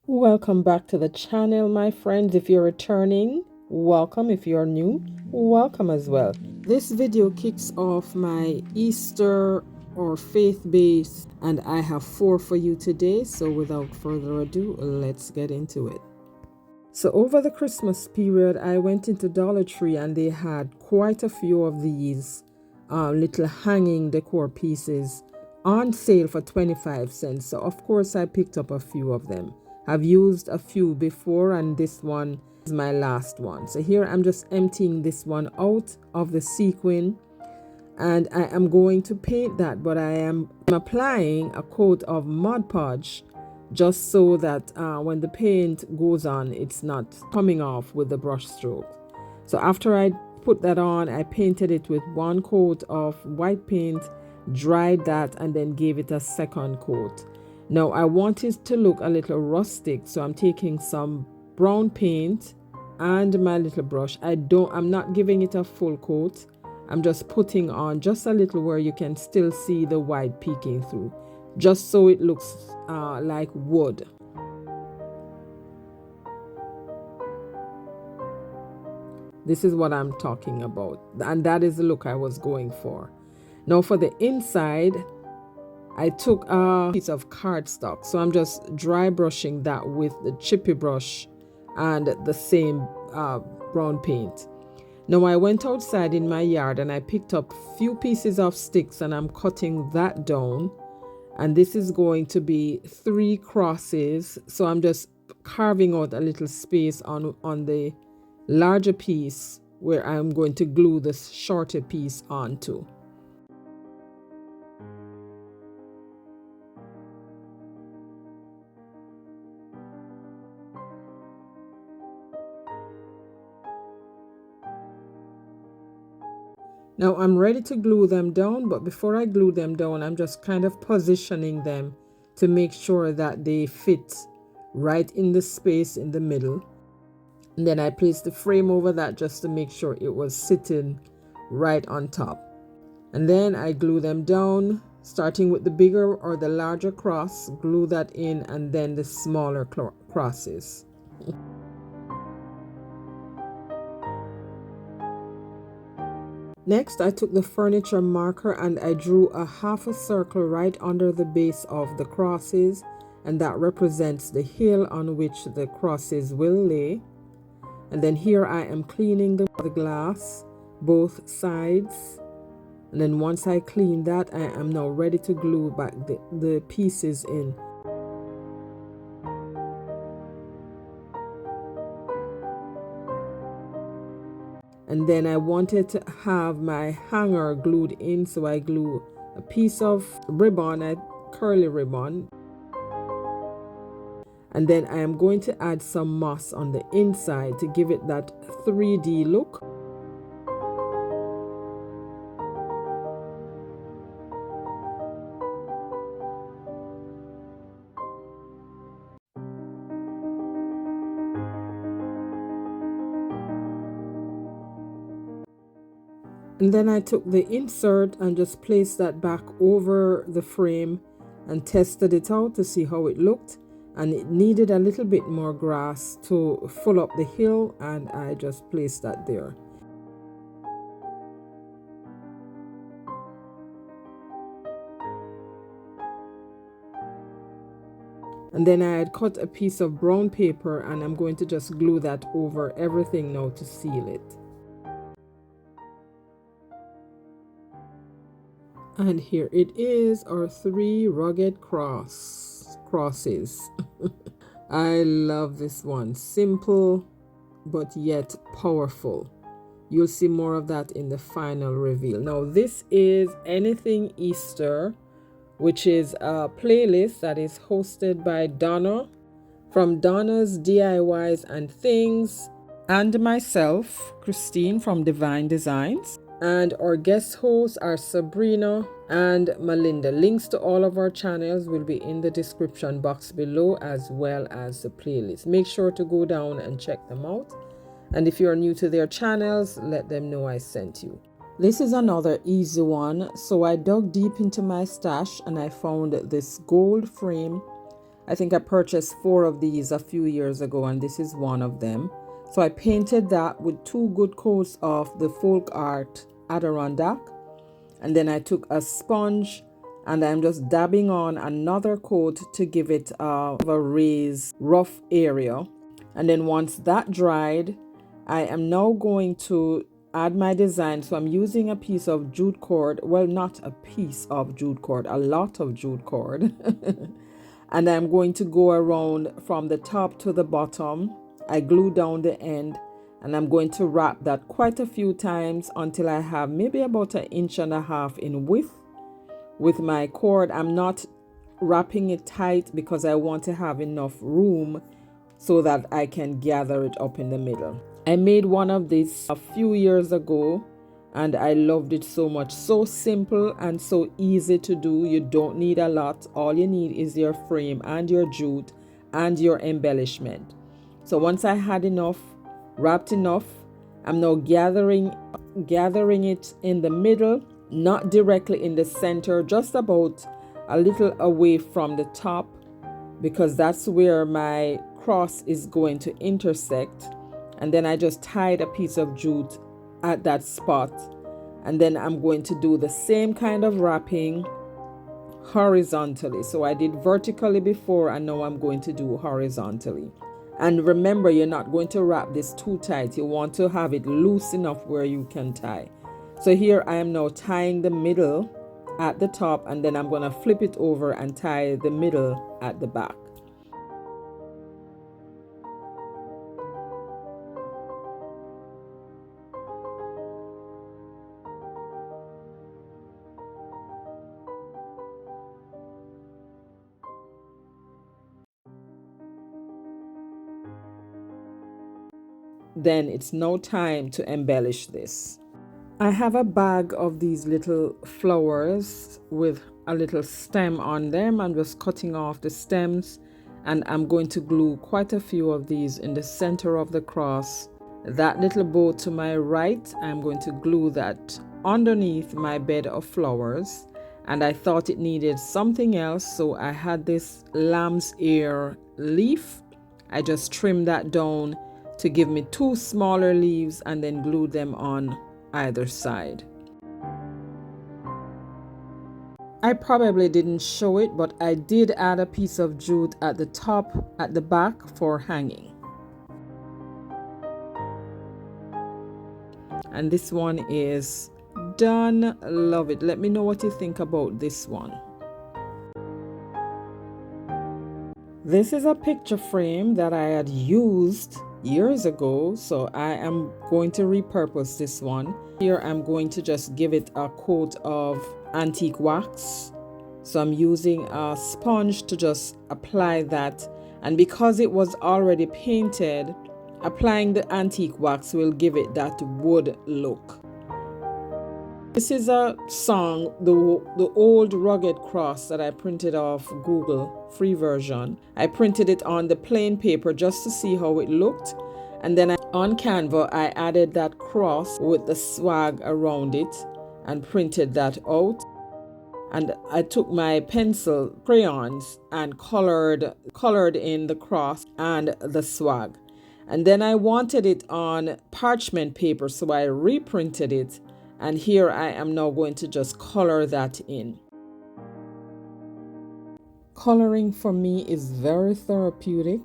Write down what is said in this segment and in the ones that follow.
Welcome back to the channel, my friends. If you're returning, welcome. If you're new, welcome as well. This video kicks off my Easter or faith base, and I have 4 for you today. So without further ado, let's get into it. So over the Christmas period, I went into Dollar Tree and they had quite a few of these little hanging decor pieces on sale for 25 cents. So of course I picked up a few of them. I've used a few before and this one is my last one. So here I'm just emptying this one out of the sequin and I am going to paint that, but I am applying a coat of Mod Podge just so that when the paint goes on, it's not coming off with the brush stroke. So after I put that on, I painted it with 1 coat of white paint, dried that, and then gave it a 2nd coat. Now I want it to look a little rustic, so I'm taking some brown paint and my little brush. I'm not giving it a full coat. I'm just putting on just a little where you can still see the white peeking through, just so it looks like wood. This is what I'm talking about, and that is the look I was going for. Now for the inside, I took a piece of cardstock, so I'm just dry brushing that with the chippy brush and the same brown paint. Now I went outside in my yard and I picked up a few pieces of sticks and I'm cutting that down. And this is going to be 3 crosses. So I'm just carving out a little space on the larger piece where I'm going to glue the shorter piece onto. Now I'm ready to glue them down, but before I glue them down, I'm just kind of positioning them to make sure that they fit right in the space in the middle. And then I placed the frame over that just to make sure it was sitting right on top. And then I glue them down, starting with the bigger or the larger cross, glue that in, and then the smaller crosses. Next, I took the furniture marker and I drew a half a circle right under the base of the crosses, and that represents the hill on which the crosses will lay. And then here I am cleaning the glass, both sides. And then once I clean that, I am now ready to glue back the pieces in. And then I wanted to have my hanger glued in, so I glue a piece of ribbon, curly ribbon. And then I am going to add some moss on the inside to give it that 3D look. And then I took the insert and just placed that back over the frame and tested it out to see how it looked. And it needed a little bit more grass to fill up the hill, and I just placed that there. And then I had cut a piece of brown paper and I'm going to just glue that over everything now to seal it. And here it is, our 3 rugged crosses. I love this one. Simple, but yet powerful. You'll see more of that in the final reveal. Now, this is Anything Easter, which is a playlist that is hosted by Donna from Donna's DIYs and Things, and myself, Christine from DeVyne Designs. And our guest hosts are Sabrina and Melinda. Links to all of our channels will be in the description box below, as well as the playlist. Make sure to go down and check them out. And if you're new to their channels, let them know I sent you. This is another easy one. So I dug deep into my stash and I found this gold frame I think I purchased 4 of these a few years ago, and this is one of them. So I painted that with 2 good coats of the folk art Adirondack, and then I took a sponge and I'm just dabbing on another coat to give it a raised rough area. And then once that dried, I am now going to add my design. So I'm using a piece of jute cord, well, not a piece of jute cord, a lot of jute cord. And I'm going to go around from the top to the bottom. I glue down the end, and I'm going to wrap that quite a few times until I have maybe about 1.5 inches in width. With my cord, I'm not wrapping it tight because I want to have enough room so that I can gather it up in the middle. I made one of these a few years ago and I loved it so much. So simple and so easy to do. You don't need a lot. All you need is your frame and your jute and your embellishment. So once I had enough, wrapped enough, I'm now gathering it in the middle, not directly in the center, just about a little away from the top, because that's where my cross is going to intersect. And then I just tied a piece of jute at that spot, and then I'm going to do the same kind of wrapping horizontally. So I did vertically before, and now I'm going to do horizontally. And remember, you're not going to wrap this too tight. You want to have it loose enough where you can tie. So here I am now tying the middle at the top, and then I'm going to flip it over and tie the middle at the back. Then it's now time to embellish this. I have a bag of these little flowers with a little stem on them. I'm just cutting off the stems, and I'm going to glue quite a few of these in the center of the cross. That little bow to my right, I'm going to glue that underneath my bed of flowers. And I thought it needed something else, so I had this lamb's ear leaf. I just trimmed that down to give me 2 smaller leaves and then glued them on either side. I probably didn't show it, but I did add a piece of jute at the top, at the back for hanging. And this one is done. Love it. Let me know what you think about this one. This is a picture frame that I had used years ago, so I am going to repurpose this one. Here I'm going to just give it a coat of antique wax. So I'm using a sponge to just apply that, and because it was already painted, applying the antique wax will give it that wood look. This is a song, the old rugged cross that I printed off Google, free version. I printed it on the plain paper just to see how it looked. And then on Canva, I added that cross with the swag around it and printed that out. And I took my pencil crayons and colored in the cross and the swag. And then I wanted it on parchment paper, so I reprinted it. And here I am now going to just color that in. Coloring for me is very therapeutic.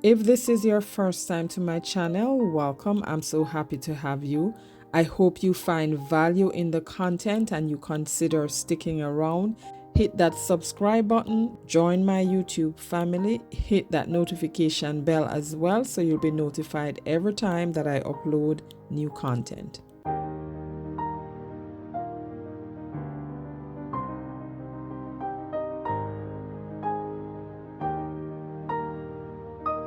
If this is your first time to my channel, welcome. I'm so happy to have you. I hope you find value in the content and you consider sticking around. Hit that subscribe button, join my YouTube family, hit that notification bell as well so you'll be notified every time that I upload new content.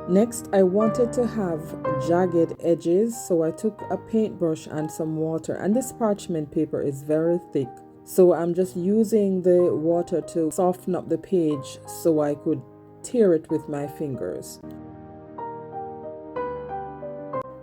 Next, I wanted to have jagged edges, so I took a paintbrush and some water, and this parchment paper is very thick. So I'm just using the water to soften up the page so I could tear it with my fingers.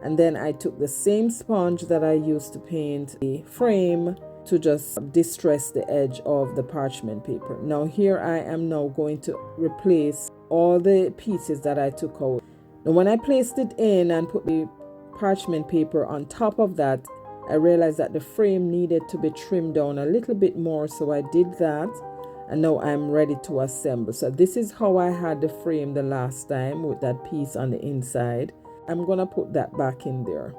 And then I took the same sponge that I used to paint the frame to just distress the edge of the parchment paper. Now here I am now going to replace all the pieces that I took out. Now when I placed it in and put the parchment paper on top of that, I realized that the frame needed to be trimmed down a little bit more, so I did that, and now I'm ready to assemble. So this is how I had the frame the last time, with that piece on the inside. I'm gonna put that back in there.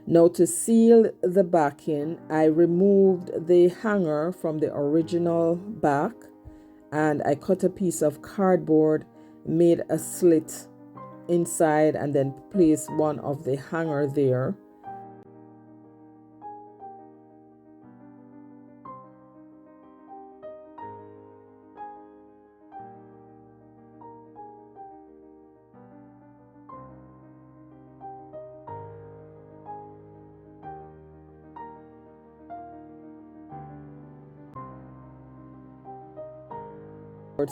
Now to seal the backing, I removed the hanger from the original back, and I cut a piece of cardboard, made a slit inside, and then placed one of the hanger there.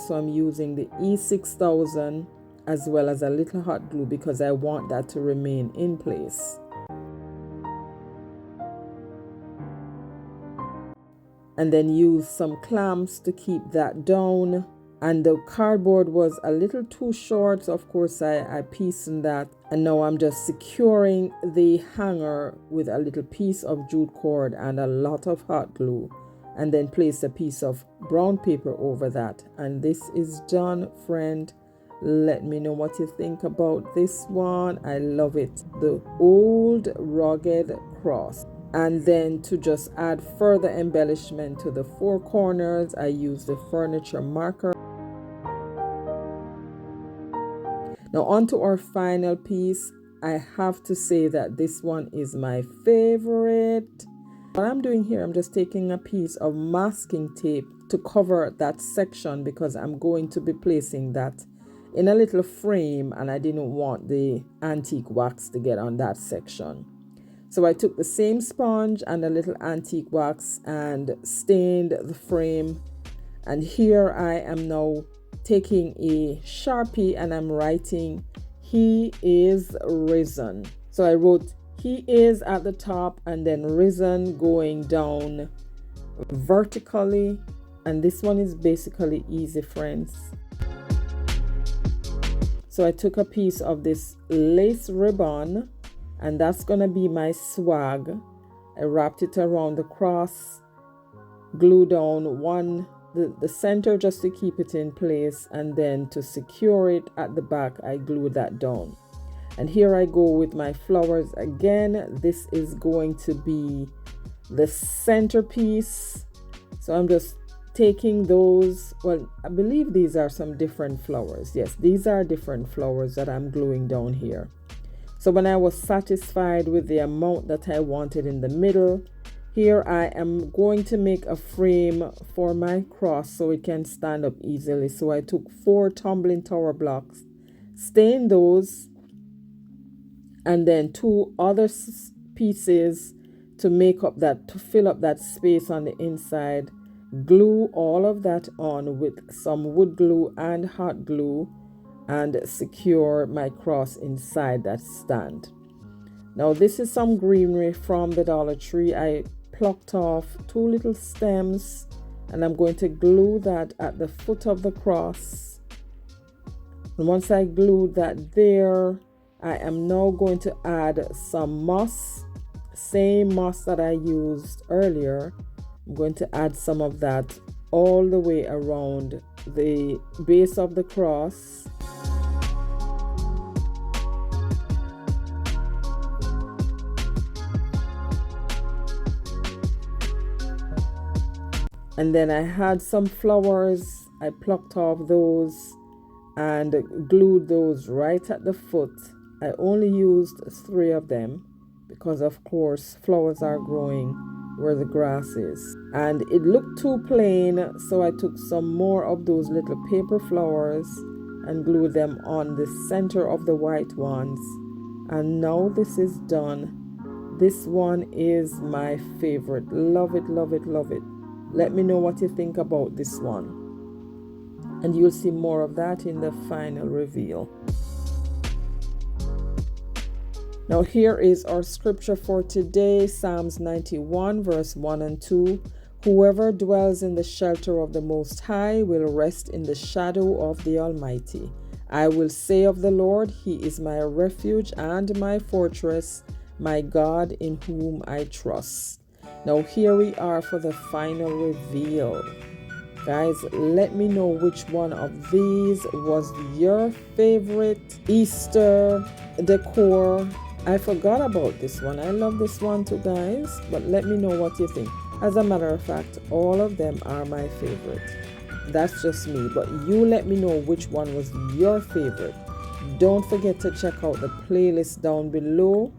So I'm using the E6000 as well as a little hot glue because I want that to remain in place. And then use some clamps to keep that down. And the cardboard was a little too short, so of course I pieced that. And now I'm just securing the hanger with a little piece of jute cord and a lot of hot glue, and then place a piece of brown paper over that. And this is done, friend. Let me know what you think about this one. I love it. The old rugged cross. And then to just add further embellishment to the four corners, I use the furniture marker. Now on to our final piece. I have to say that this one is my favorite. What I'm doing here, I'm just taking a piece of masking tape to cover that section because I'm going to be placing that in a little frame, and I didn't want the antique wax to get on that section. So I took the same sponge and a little antique wax and stained the frame. And here I am now taking a Sharpie and I'm writing, "He is risen." So I wrote "He is" at the top and then "risen" going down vertically. And this one is basically easy, friends. So I took a piece of this lace ribbon, and that's gonna be my swag. I wrapped it around the cross, glued down the center just to keep it in place, and then to secure it at the back, I glued that down. And here I go with my flowers again. This is going to be the centerpiece. So I'm just taking those, well, I believe these are some different flowers. Yes, these are different flowers that I'm gluing down here. So when I was satisfied with the amount that I wanted in the middle, here I am going to make a frame for my cross so it can stand up easily. So I took 4 tumbling tower blocks, stained those, and then 2 other pieces to make up that, to fill up that space on the inside. Glue all of that on with some wood glue and hot glue, and secure my cross inside that stand. Now this is some greenery from the Dollar Tree. I plucked off 2 little stems, and I'm going to glue that at the foot of the cross. And once I glued that there, I am now going to add some moss, same moss that I used earlier. I'm going to add some of that all the way around the base of the cross. And then I had some flowers. I plucked off those and glued those right at the foot. I only used 3 of them because, of course, flowers are growing where the grass is. And it looked too plain, so I took some more of those little paper flowers and glued them on the center of the white ones. And now this is done. This one is my favorite. Love it, love it, love it. Let me know what you think about this one. And you'll see more of that in the final reveal. Now here is our scripture for today, Psalms 91 verse 1 and 2. Whoever dwells in the shelter of the Most High will rest in the shadow of the Almighty. I will say of the Lord, He is my refuge and my fortress, my God in whom I trust. Now here we are for the final reveal. Guys, let me know which one of these was your favorite Easter decor. I forgot about this one. I love this one too, guys, but let me know what you think. As a matter of fact, all of them are my favorite. That's just me, but you let me know which one was your favorite. Don't forget to check out the playlist down below